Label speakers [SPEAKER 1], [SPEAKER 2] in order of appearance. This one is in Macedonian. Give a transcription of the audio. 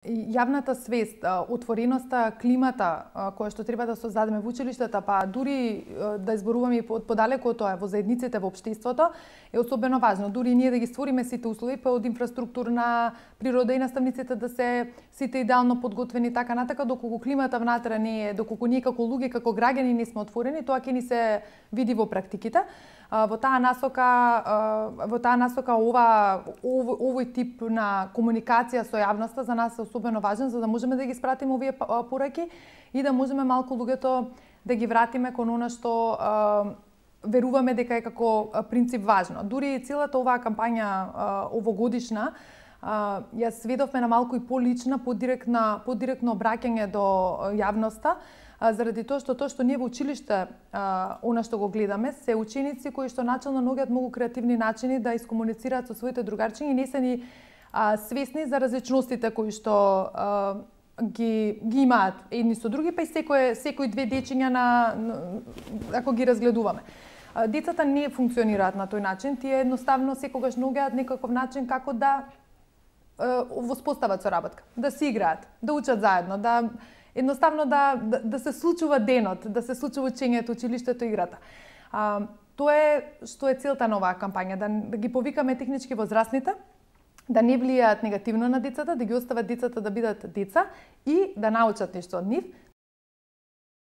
[SPEAKER 1] Јавната свест, отвореноста, климата која што треба да создадеме во училиштата, па дури да изборуваме и подалеку од тоа во заедниците, во општеството, е особено важно. Дури ние да ги створиме сите услови, па од инфраструктурна природа и наставниците да се сите идеално подготвени така натака, доколку климата внатре не е, доколку ние како луѓе, како граѓани не сме отворени, тоа ќе ни се види во практиките. Во таа насока овој тип на комуникација со јавноста за нас е особено важен, за да можеме да ги спратиме овие пораки и да можеме малку луѓето да ги вратиме кон она што веруваме дека е како принцип важно. Дури целата оваа кампања овогодишна ја сведовме на малку и полична, подиректно обраќање до јавноста, заради тоа што ние во училиште, она што го гледаме, се ученици кои што начално наоѓаат многу креативни начини да искомуницираат со своите другарчиња и не се ни свесни за различностите кои што ги имаат едни со други, па и секој две дечиња ако ги разгледуваме. Децата не функционираат на тој начин, тие едноставно секогаш наоѓаат некаков начин како да воспостават соработка, да си играат, да учат заедно, едноставно да се случува денот, да се случува учењето, училиштето, играта. Тоа е што е целта на оваа кампања, да ги повикаме технички возрастните, да не влијаат негативно на децата, да ги остават децата да бидат деца и да научат нешто од нив,